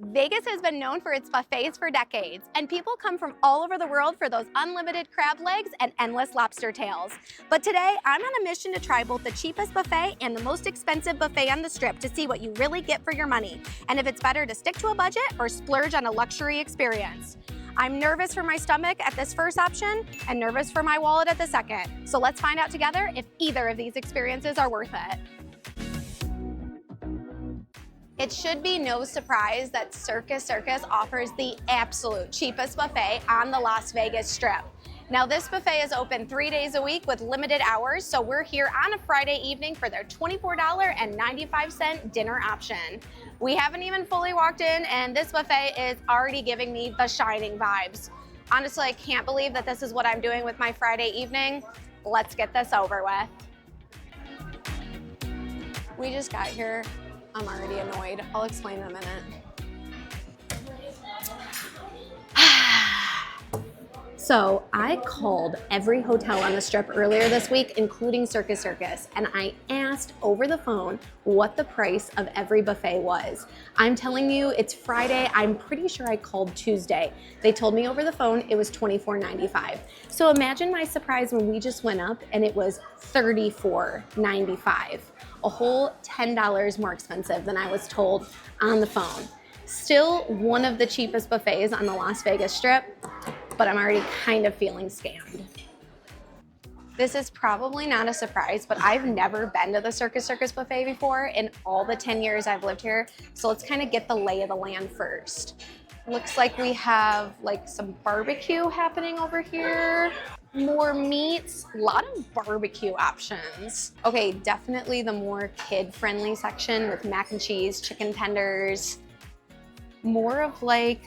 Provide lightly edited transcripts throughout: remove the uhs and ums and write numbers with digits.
Vegas has been known for its buffets for decades, and people come from all over the world for those unlimited crab legs and endless lobster tails. But today, I'm on a mission to try both the cheapest buffet and the most expensive buffet on the Strip to see what you really get for your money, and if it's better to stick to a budget or splurge on a luxury experience. I'm nervous for my stomach at this first option and nervous for my wallet at the second. So let's find out together if either of these experiences are worth it. It should be no surprise that Circus offers the absolute cheapest buffet on the Las Vegas Strip. Now this buffet is open 3 days a week with limited hours, so we're here on a Friday evening for their $24.95 dinner option. We haven't even fully walked in and this buffet is already giving me The Shining vibes. Honestly, I can't believe that this is what I'm doing with my Friday evening. Let's get this over with. We just got here. I'm already annoyed. I'll explain in a minute. So I called every hotel on the Strip earlier this week, including Circus, and I asked over the phone what the price of every buffet was. I'm telling you, it's Friday. I'm pretty sure I called Tuesday. They told me over the phone it was $24.95. So imagine my surprise when we just went up and it was $34.95. A whole $10 more expensive than I was told on the phone. Still one of the cheapest buffets on the Las Vegas Strip, but I'm already kind of feeling scammed. This is probably not a surprise, but I've never been to the Circus buffet before in all the 10 years I've lived here. So let's kind of get the lay of the land first. Looks like we have like some barbecue happening over here. More meats, a lot of barbecue options. Okay, definitely the more kid-friendly section with mac and cheese, chicken tenders. More of like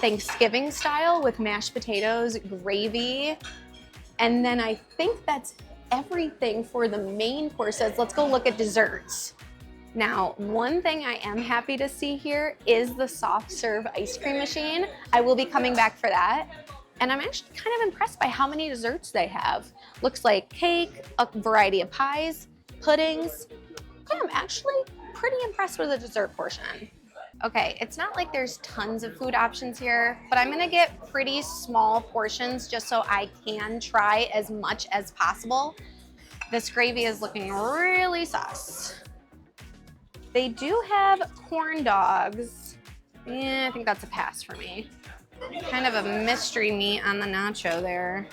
Thanksgiving style with mashed potatoes, gravy. And then I think that's everything for the main courses. Let's go look at desserts. Now, one thing I am happy to see here is the soft serve ice cream machine. I will be coming back for that. And I'm actually kind of impressed by how many desserts they have. Looks like cake, a variety of pies, puddings. Okay, I'm actually pretty impressed with the dessert portion. Okay, it's not like there's tons of food options here, but I'm gonna get pretty small portions just so I can try as much as possible. This gravy is looking really sus. They do have corn dogs. Yeah, I think that's a pass for me. Kind of a mystery meat on the nacho there,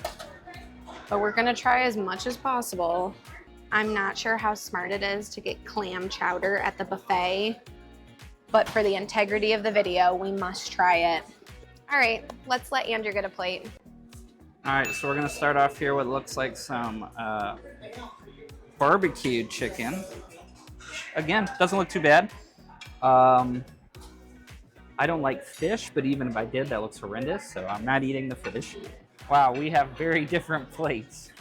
but we're gonna try as much as possible. I'm not sure how smart it is to get clam chowder at the buffet, but for the integrity of the video, we must try it. All right, let's let Andrew get a plate. All right, so we're gonna start off here with what looks like some barbecued chicken. Again, doesn't look too bad. I don't like fish, but even if I did, that looks horrendous, so I'm not eating the fish. Wow, we have very different plates.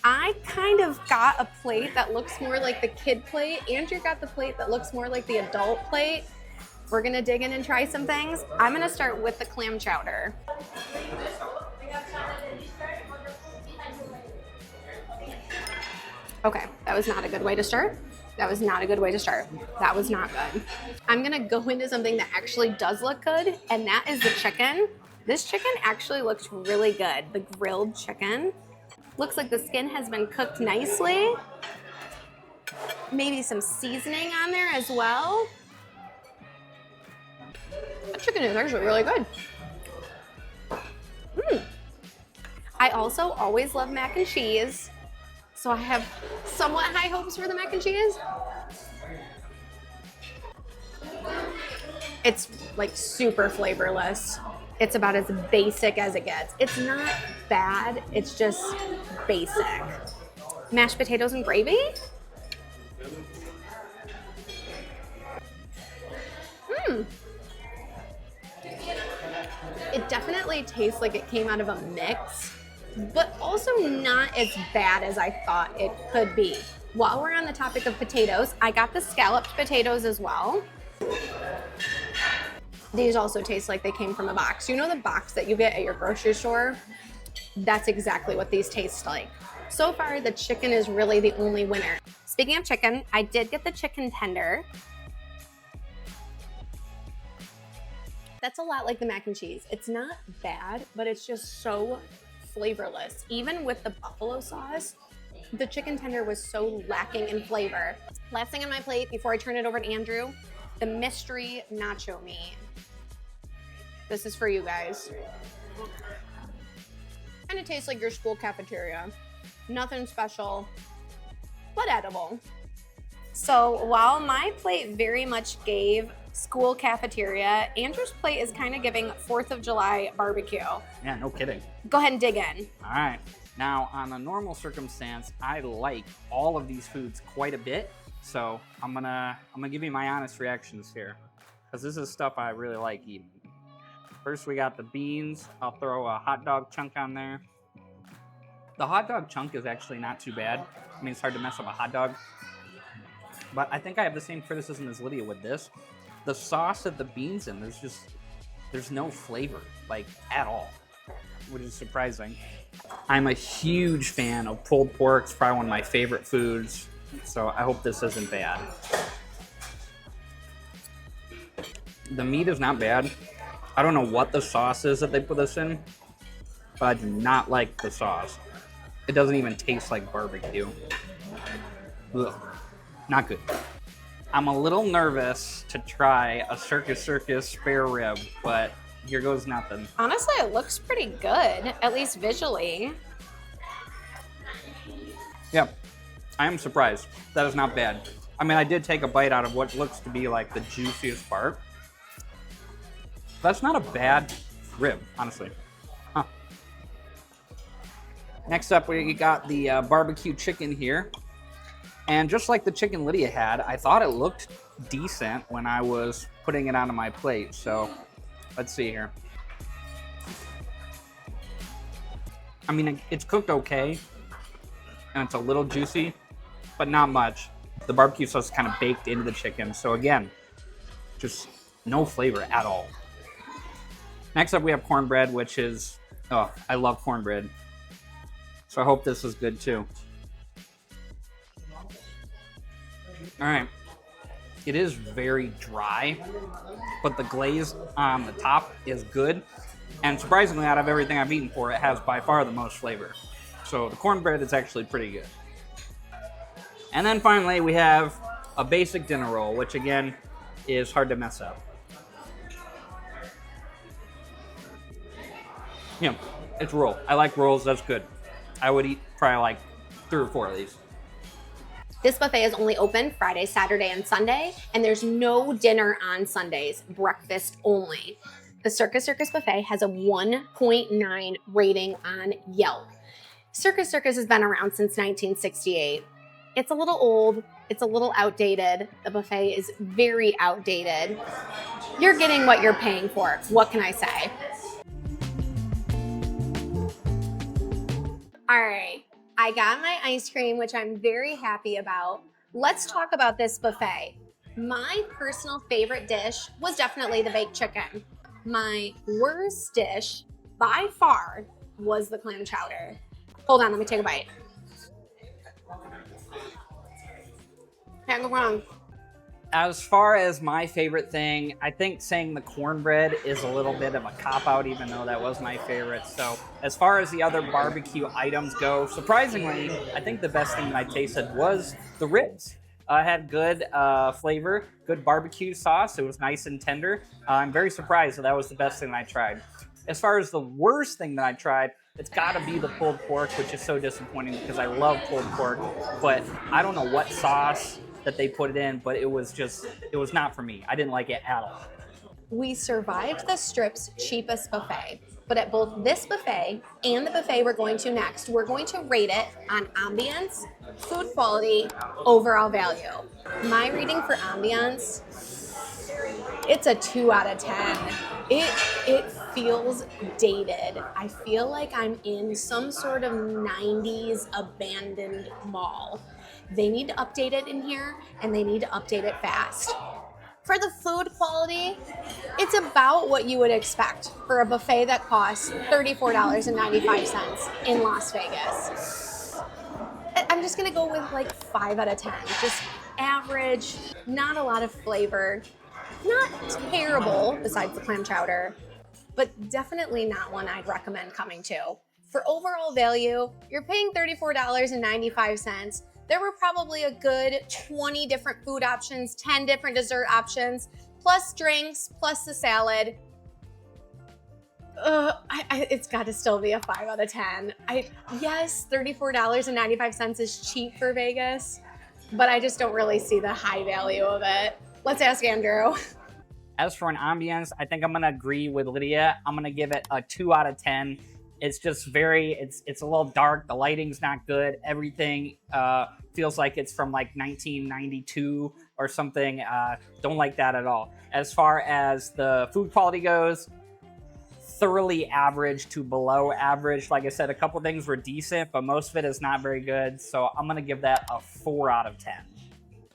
I kind of got a plate that looks more like the kid plate. Andrew got the plate that looks more like the adult plate. We're gonna dig in and try some things. I'm gonna start with the clam chowder. Okay, that was not a good way to start. That was not a good way to start. That was not good. I'm gonna go into something that actually does look good, and that is the chicken. This chicken actually looks really good. The grilled chicken. Looks like the skin has been cooked nicely. Maybe some seasoning on there as well. The chicken is actually really good. I also always love mac and cheese. So I have somewhat high hopes for the mac and cheese. It's like super flavorless. It's about as basic as it gets. It's not bad, it's just basic. Mashed potatoes and gravy. It definitely tastes like it came out of a mix, but also not as bad as I thought it could be. While we're on the topic of potatoes, I got the scalloped potatoes as well. These also taste like they came from a box. You know the box that you get at your grocery store? That's exactly what these taste like. So far, the chicken is really the only winner. Speaking of chicken, I did get the chicken tender. That's a lot like the mac and cheese. It's not bad, but it's just so flavorless. Even with the buffalo sauce, the chicken tender was so lacking in flavor. Last thing on my plate before I turn it over to Andrew, the mystery nacho meat. This is for you guys. Kind of tastes like your school cafeteria. Nothing special, but edible. So while my plate very much gave school cafeteria, Andrew's plate is kind of giving 4th of July barbecue. Yeah, no kidding. Go ahead and dig in. All right. Now, on a normal circumstance, I like all of these foods quite a bit. So I'm gonna give you my honest reactions here, because this is stuff I really like eating. First, we got the beans. I'll throw a hot dog chunk on there. The hot dog chunk is actually not too bad. I mean, it's hard to mess up a hot dog. But I think I have the same criticism as Lydia with this. The sauce that the beans in, there's no flavor, like, at all, which is surprising. I'm a huge fan of pulled pork. It's probably one of my favorite foods, so I hope this isn't bad. The meat is not bad. I don't know what the sauce is that they put this in, but I do not like the sauce. It doesn't even taste like barbecue. Ugh, not good. I'm a little nervous to try a Circus spare rib, but here goes nothing. Honestly, it looks pretty good, at least visually. Yep, I am surprised. That is not bad. I mean, I did take a bite out of what looks to be like the juiciest part. That's not a bad rib, honestly. Huh. Next up, we got the barbecue chicken here. And just like the chicken Lydia had, I thought it looked decent when I was putting it onto my plate. So let's see here. I mean, it's cooked okay, and it's a little juicy, but not much. The barbecue sauce is kind of baked into the chicken. So again, just no flavor at all. Next up, we have cornbread, which is, oh, I love cornbread. So I hope this is good too. All right, it is very dry, but the glaze on the top is good. And surprisingly, out of everything I've eaten for, it has by far the most flavor. So the cornbread is actually pretty good. And then finally, we have a basic dinner roll, which again, is hard to mess up. Yeah, it's a roll. I like rolls, that's good. I would eat probably like 3 or 4 of these. This buffet is only open Friday, Saturday, and Sunday, and there's no dinner on Sundays, breakfast only. The Circus buffet has a 1.9 rating on Yelp. Circus has been around since 1968. It's a little old, it's a little outdated. The buffet is very outdated. You're getting what you're paying for. What can I say? All right. I got my ice cream, which I'm very happy about. Let's talk about this buffet. My personal favorite dish was definitely the baked chicken. My worst dish, by far, was the clam chowder. Hold on, let me take a bite. Can't go wrong. As far as my favorite thing, I think saying the cornbread is a little bit of a cop-out, even though that was my favorite. So as far as the other barbecue items go, surprisingly, I think the best thing that I tasted was the ribs. It had good flavor, good barbecue sauce. It was nice and tender. I'm very surprised that was the best thing I tried. As far as the worst thing that I tried, it's got to be the pulled pork, which is so disappointing because I love pulled pork, but I don't know what sauce that they put it in, but it was not for me. I didn't like it at all. We survived the Strip's cheapest buffet, but at both this buffet and the buffet we're going to next, we're going to rate it on ambience, food quality, overall value. My rating for ambience, it's a 2 out of 10. It feels dated. I feel like I'm in some sort of 90s abandoned mall. They need to update it in here, and they need to update it fast. For the food quality, it's about what you would expect for a buffet that costs $34.95 in Las Vegas. I'm just gonna go with like 5 out of 10. Just average, not a lot of flavor. Not terrible, besides the clam chowder, but definitely not one I'd recommend coming to. For overall value, you're paying $34.95. There were probably a good 20 different food options, 10 different dessert options, plus drinks, plus the salad. It's got to still be a 5 out of 10. Yes, $34.95 is cheap for Vegas, but I just don't really see the high value of it. Let's ask Andrew. As for an ambience, I think I'm gonna agree with Lydia. I'm gonna give it a 2 out of 10. It's just it's a little dark. The lighting's not good. Everything feels like it's from like 1992 or something. Don't like that at all. As far as the food quality goes, thoroughly average to below average. Like I said, a couple things were decent, but most of it is not very good. So I'm gonna give that a 4 out of 10.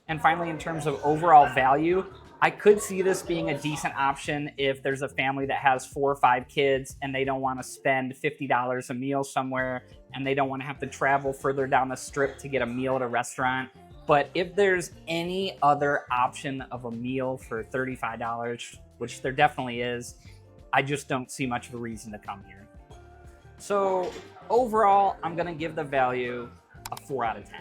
And finally, in terms of overall value, I could see this being a decent option if there's a family that has 4 or 5 kids and they don't want to spend $50 a meal somewhere and they don't want to have to travel further down the strip to get a meal at a restaurant. But if there's any other option of a meal for $35, which there definitely is, I just don't see much of a reason to come here. So overall, I'm going to give the value a 4 out of 10.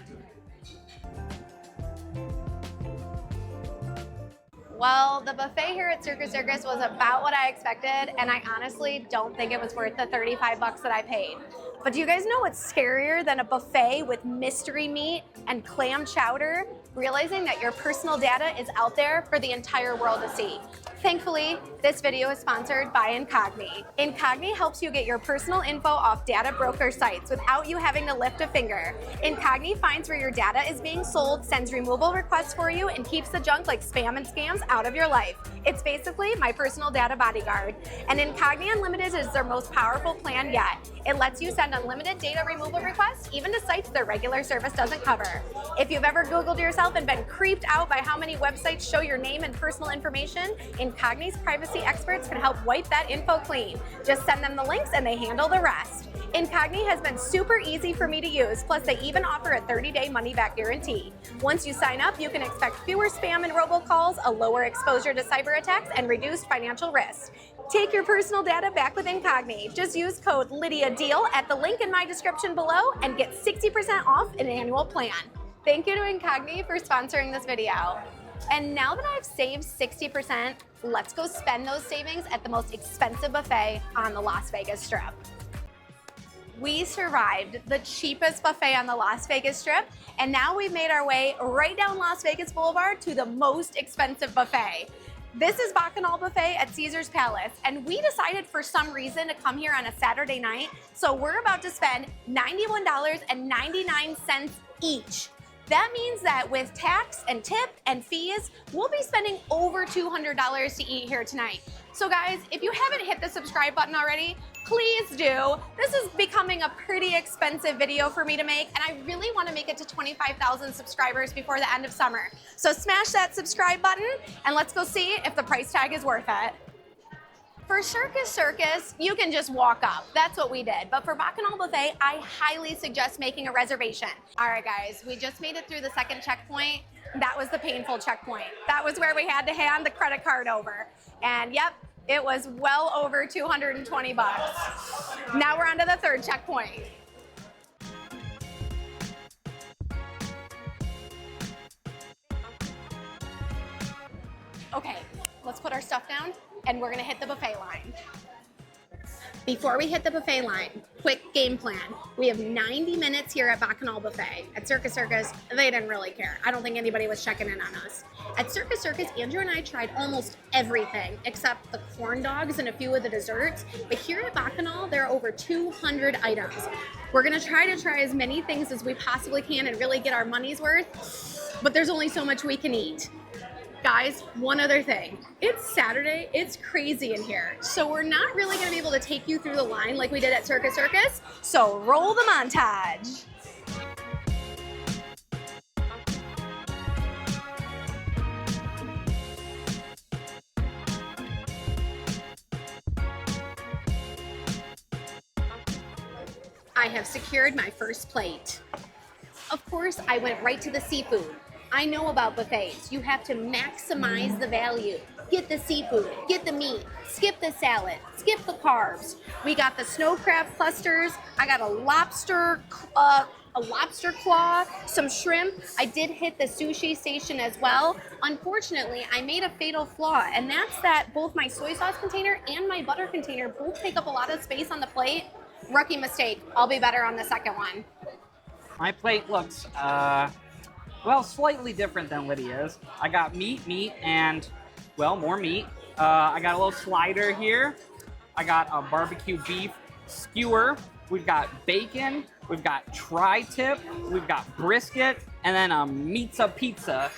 Well, the buffet here at Circus was about what I expected, and I honestly don't think it was worth the 35 bucks that I paid. But do you guys know what's scarier than a buffet with mystery meat and clam chowder? Realizing that your personal data is out there for the entire world to see. Thankfully, this video is sponsored by Incogni. Incogni helps you get your personal info off data broker sites without you having to lift a finger. Incogni finds where your data is being sold, sends removal requests for you, and keeps the junk like spam and scams out of your life. It's basically my personal data bodyguard. And Incogni Unlimited is their most powerful plan yet. It lets you send unlimited data removal requests even to sites their regular service doesn't cover. If you've ever Googled yourself and been creeped out by how many websites show your name and personal information, Incogni's privacy experts can help wipe that info clean. Just send them the links and they handle the rest. Incogni has been super easy for me to use, plus they even offer a 30-day money-back guarantee. Once you sign up, you can expect fewer spam and robocalls, a lower exposure to cyber attacks, and reduced financial risk. Take your personal data back with Incogni. Just use code LydiaDeal at the link in my description below and get 60% off an annual plan. Thank you to Incogni for sponsoring this video. And now that I've saved 60%, let's go spend those savings at the most expensive buffet on the Las Vegas Strip. We survived the cheapest buffet on the Las Vegas Strip, and now we've made our way right down Las Vegas Boulevard to the most expensive buffet. This is Bacchanal Buffet at Caesar's Palace, and we decided for some reason to come here on a Saturday night, so we're about to spend $91.99 each. That means that with tax and tip and fees, we'll be spending over $200 to eat here tonight. So guys, if you haven't hit the subscribe button already, please do. This is becoming a pretty expensive video for me to make, and I really want to make it to 25,000 subscribers before the end of summer. So smash that subscribe button, and let's go see if the price tag is worth it. For Circus, you can just walk up. That's what we did. But for Bacchanal Buffet, I highly suggest making a reservation. All right, guys, we just made it through the second checkpoint. That was the painful checkpoint. That was where we had to hand the credit card over. And yep, it was well over 220 bucks. Now we're on to the third checkpoint. Okay, let's put our stuff down and we're gonna hit the buffet line. Before we hit the buffet line, quick game plan. We have 90 minutes here at Bacchanal Buffet. At Circus, they didn't really care. I don't think anybody was checking in on us. At Circus, Andrew and I tried almost everything except the corn dogs and a few of the desserts. But here at Bacchanal, there are over 200 items. We're gonna try as many things as we possibly can and really get our money's worth, but there's only so much we can eat. Guys, one other thing. It's Saturday, it's crazy in here. So we're not really gonna be able to take you through the line like we did at Circus. So roll the montage. I have secured my first plate. Of course, I went right to the seafood. I know about buffets. You have to maximize the value. Get the seafood, get the meat, skip the salad, skip the carbs. We got the snow crab clusters. I got a lobster claw, some shrimp. I did hit the sushi station as well. Unfortunately, I made a fatal flaw, and that's that both my soy sauce container and my butter container both take up a lot of space on the plate. Rookie mistake. I'll be better on the second one. My plate looks, well, slightly different than Lydia's. I got meat, and, well, more meat. I got a little slider here. I got a barbecue beef skewer. We've got bacon. We've got tri-tip. We've got brisket. And then a pizza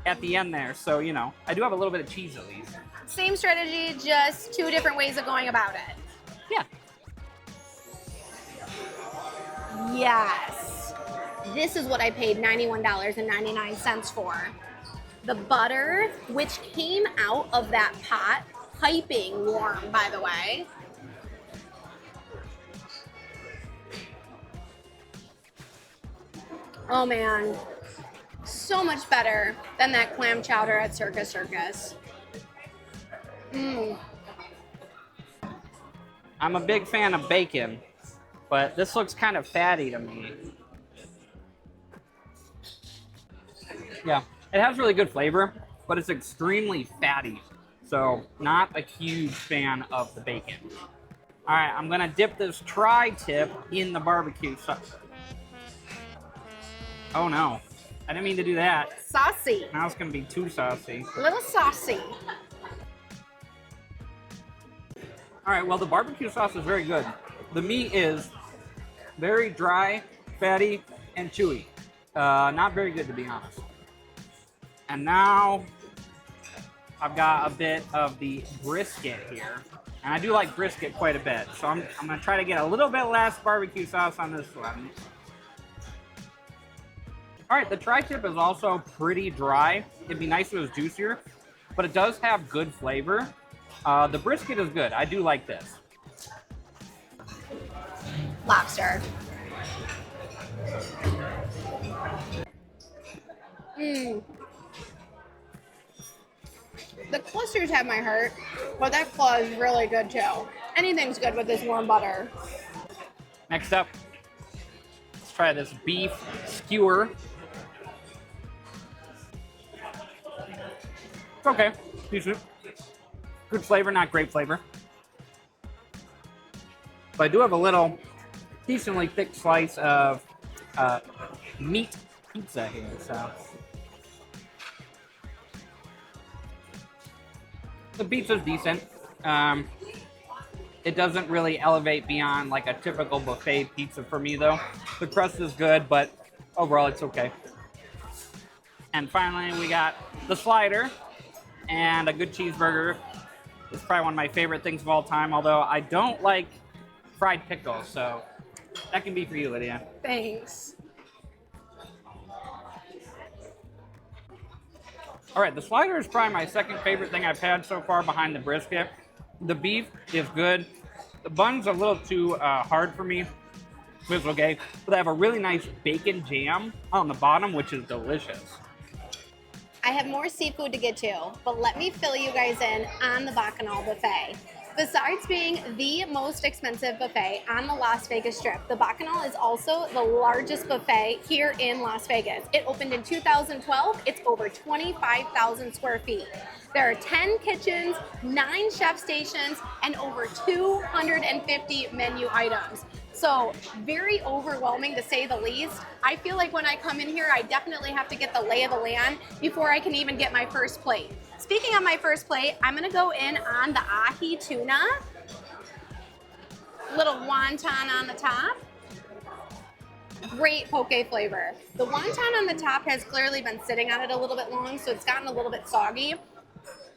at the end there. So, you know, I do have a little bit of cheese at least. Same strategy, just two different ways of going about it. Yeah. Yes. This is what I paid $91.99 for. The butter, which came out of that pot, piping warm, by the way. Oh man, so much better than that clam chowder at Circus. I'm a big fan of bacon, but this looks kind of fatty to me. Yeah, it has really good flavor, but it's extremely fatty. So not a huge fan of the bacon. All right, I'm gonna dip this tri-tip in the barbecue sauce. Oh no, I didn't mean to do that. Saucy. Now it's gonna be too saucy. A little saucy. All right, well, the barbecue sauce is very good. The meat is very dry, fatty, and chewy. Not very good, to be honest. And now I've got a bit of the brisket here. And I do like brisket quite a bit. So I'm gonna try to get a little bit less barbecue sauce on this one. All right, the tri-tip is also pretty dry. It'd be nice if it was juicier, but it does have good flavor. The brisket is good. I do like this. Lobster. The clusters have my heart, but that claw is really good too. Anything's good with this warm butter. Next up, let's try this beef skewer. It's okay, decent. Good flavor, not great flavor. But I do have a little decently thick slice of meat pizza here, so. The pizza's decent. It doesn't really elevate beyond like a typical buffet pizza for me though. The crust is good, but overall it's okay. And finally we got the slider and a good cheeseburger. It's probably one of my favorite things of all time, although I don't like fried pickles, so that can be for you, Lydia. Thanks. All right, the slider is probably my second favorite thing I've had so far behind the brisket. The beef is good. The bun's a little too hard for me, but it's okay. But they have a really nice bacon jam on the bottom, which is delicious. I have more seafood to get to, but let me fill you guys in on the Bacchanal buffet. Besides being the most expensive buffet on the Las Vegas Strip, the Bacchanal is also the largest buffet here in Las Vegas. It opened in 2012. It's over 25,000 square feet. There are 10 kitchens, 9 chef stations, and over 250 menu items. So very overwhelming to say the least. I feel like when I come in here, I definitely have to get the lay of the land before I can even get my first plate. Speaking of my first plate, I'm gonna go in on the ahi tuna. Little wonton on the top. Great poke flavor. The wonton on the top has clearly been sitting on it a little bit long, so it's gotten a little bit soggy.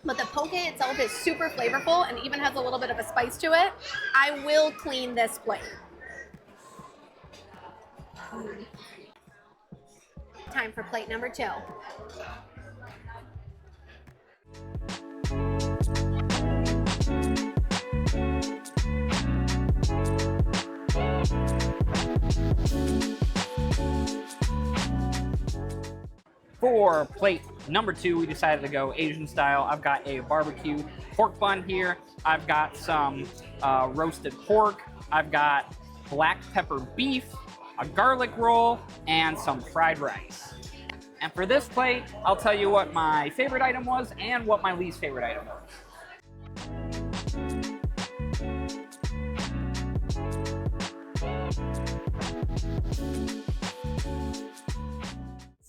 But the poke itself is super flavorful and even has a little bit of a spice to it. I will clean this plate. Time for plate number 2. for plate number 2, we decided to go Asian style. I've got a barbecue pork bun here. I've got some roasted pork. I've got black pepper beef, a garlic roll, and some fried rice. And for this plate, I'll tell you what my favorite item was and what my least favorite item was.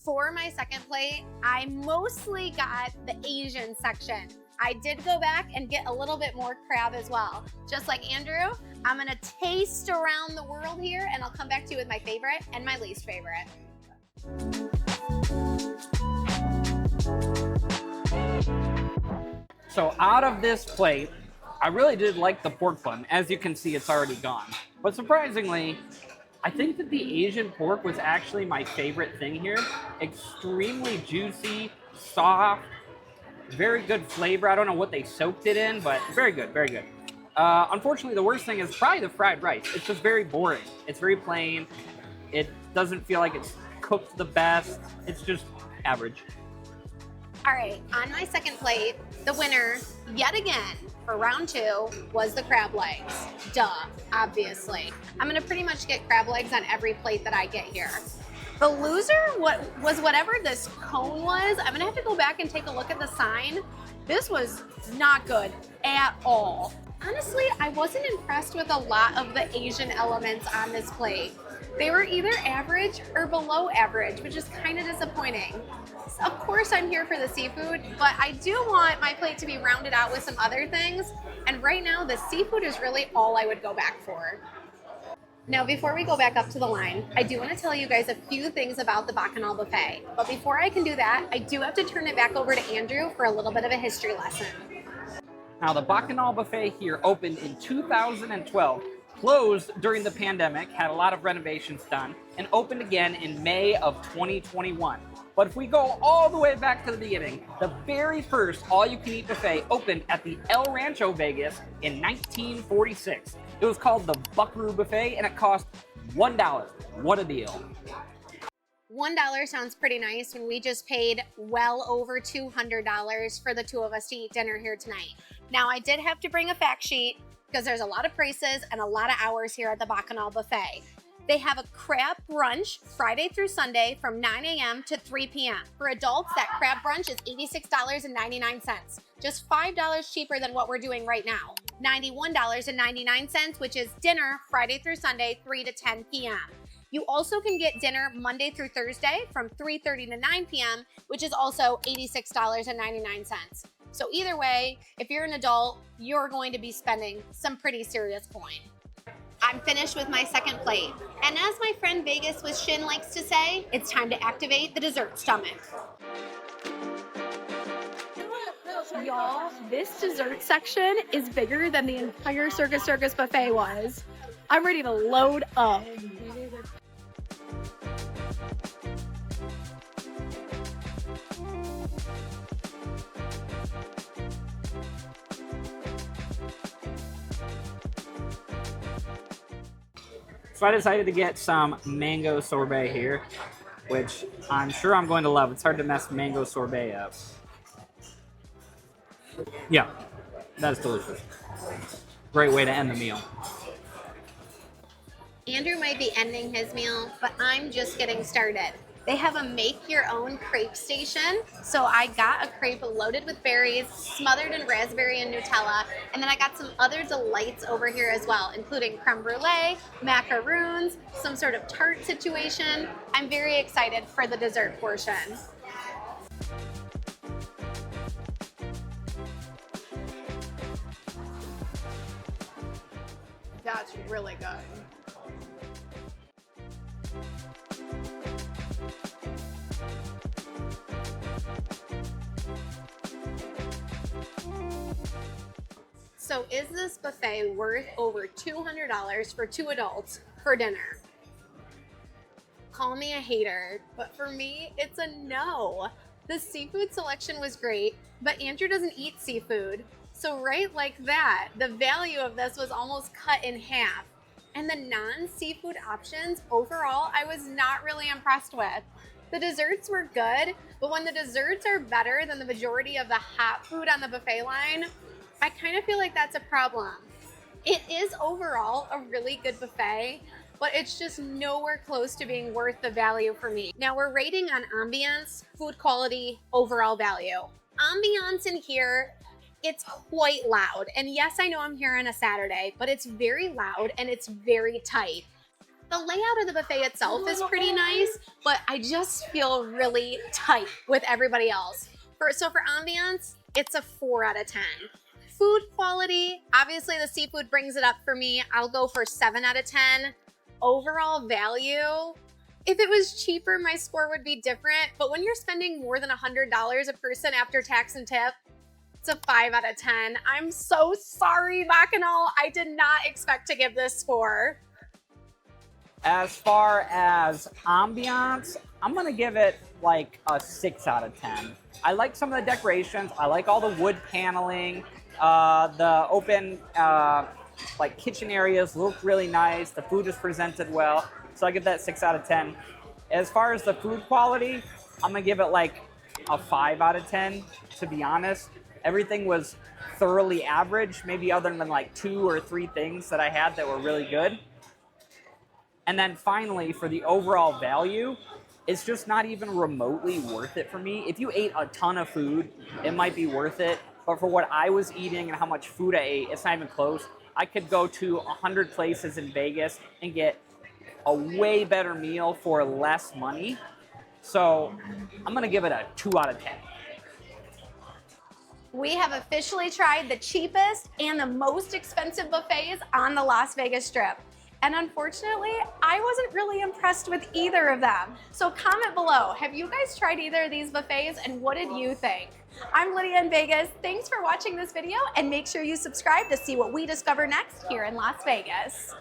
For my second plate, I mostly got the Asian section. I did go back and get a little bit more crab as well. Just like Andrew, I'm gonna taste around the world here and I'll come back to you with my favorite and my least favorite. So out of this plate, I really did like the pork bun. As you can see, it's already gone. But surprisingly, I think that the Asian pork was actually my favorite thing here. Extremely juicy, soft, very good flavor. I don't know what they soaked it in, but very good, very good. Unfortunately, the worst thing is probably the fried rice. It's just very boring. It's very plain. It doesn't feel like it's cooked the best. It's just average. All right, on my second plate, the winner, yet again, for round 2, was the crab legs. Duh, obviously. I'm gonna pretty much get crab legs on every plate that I get here. The loser was whatever this cone was. I'm gonna have to go back and take a look at the sign. This was not good at all. Honestly, I wasn't impressed with a lot of the Asian elements on this plate. They were either average or below average, which is kind of disappointing. Of course, I'm here for the seafood, but I do want my plate to be rounded out with some other things. And right now, the seafood is really all I would go back for. Now, before we go back up to the line, I do want to tell you guys a few things about the Bacchanal buffet. But before I can do that, I do have to turn it back over to Andrew for a little bit of a history lesson. Now, the Bacchanal buffet here opened in 2012, closed during the pandemic, had a lot of renovations done, and opened again in May of 2021. But if we go all the way back to the beginning, the very first all-you-can-eat buffet opened at the El Rancho Vegas in 1946. It was called the Buckaroo Buffet, and it cost $1. What a deal. $1 sounds pretty nice when we just paid well over $200 for the 2 of us to eat dinner here tonight. Now, I did have to bring a fact sheet because there's a lot of prices and a lot of hours here at the Bacchanal buffet. They have a crab brunch Friday through Sunday from 9 a.m. to 3 p.m. For adults, that crab brunch is $86.99, just $5 cheaper than what we're doing right now. $91.99, which is dinner Friday through Sunday, 3 to 10 p.m. You also can get dinner Monday through Thursday from 3:30 to 9 p.m., which is also $86.99. So either way, if you're an adult, you're going to be spending some pretty serious coin. I'm finished with my second plate. And as my friend Vegas with Shin likes to say, it's time to activate the dessert stomach. Y'all, this dessert section is bigger than the entire Circus buffet was. I'm ready to load up. So I decided to get some mango sorbet here, which I'm sure I'm going to love. It's hard to mess mango sorbet up. Yeah, that's delicious. Great way to end the meal. Andrew might be ending his meal, but I'm just getting started. They have a make-your-own crepe station, so I got a crepe loaded with berries, smothered in raspberry and Nutella, and then I got some other delights over here as well, including creme brulee, macaroons, some sort of tart situation. I'm very excited for the dessert portion. That's really good. So is this buffet worth over $200 for 2 adults for dinner? Call me a hater, but for me, it's a no. The seafood selection was great, but Andrew doesn't eat seafood. So right like that, the value of this was almost cut in half. And the non-seafood options, overall, I was not really impressed with. The desserts were good, but when the desserts are better than the majority of the hot food on the buffet line, I kind of feel like that's a problem. It is overall a really good buffet, but it's just nowhere close to being worth the value for me. Now we're rating on ambiance, food quality, overall value. Ambiance in here, it's quite loud. And yes, I know I'm here on a Saturday, but it's very loud and it's very tight. The layout of the buffet itself is pretty nice, but I just feel really tight with everybody else. So for ambiance, it's a 4 out of 10. Food quality, obviously the seafood brings it up for me. I'll go for 7 out of 10. Overall value, if it was cheaper, my score would be different. But when you're spending more than $100 a person after tax and tip, it's a 5 out of 10. I'm so sorry, Bacchanal. I did not expect to give this score. As far as ambiance, I'm gonna give it like a 6 out of 10. I like some of the decorations. I like all the wood paneling. The open like kitchen areas look really nice. The food is presented well. So I give that 6 out of 10. As far as the food quality, I'm gonna give it like a 5 out of 10, to be honest. Everything was thoroughly average, maybe other than like 2 or 3 things that I had that were really good. And then finally, for the overall value, it's just not even remotely worth it for me. If you ate a ton of food, it might be worth it. But for what I was eating and how much food I ate, it's not even close. I could go to 100 places in Vegas and get a way better meal for less money. So I'm gonna give it a 2 out of 10. We have officially tried the cheapest and the most expensive buffets on the Las Vegas Strip. And unfortunately, I wasn't really impressed with either of them. So comment below, have you guys tried either of these buffets and what did you think? I'm Lydia in Vegas. Thanks for watching this video and make sure you subscribe to see what we discover next here in Las Vegas.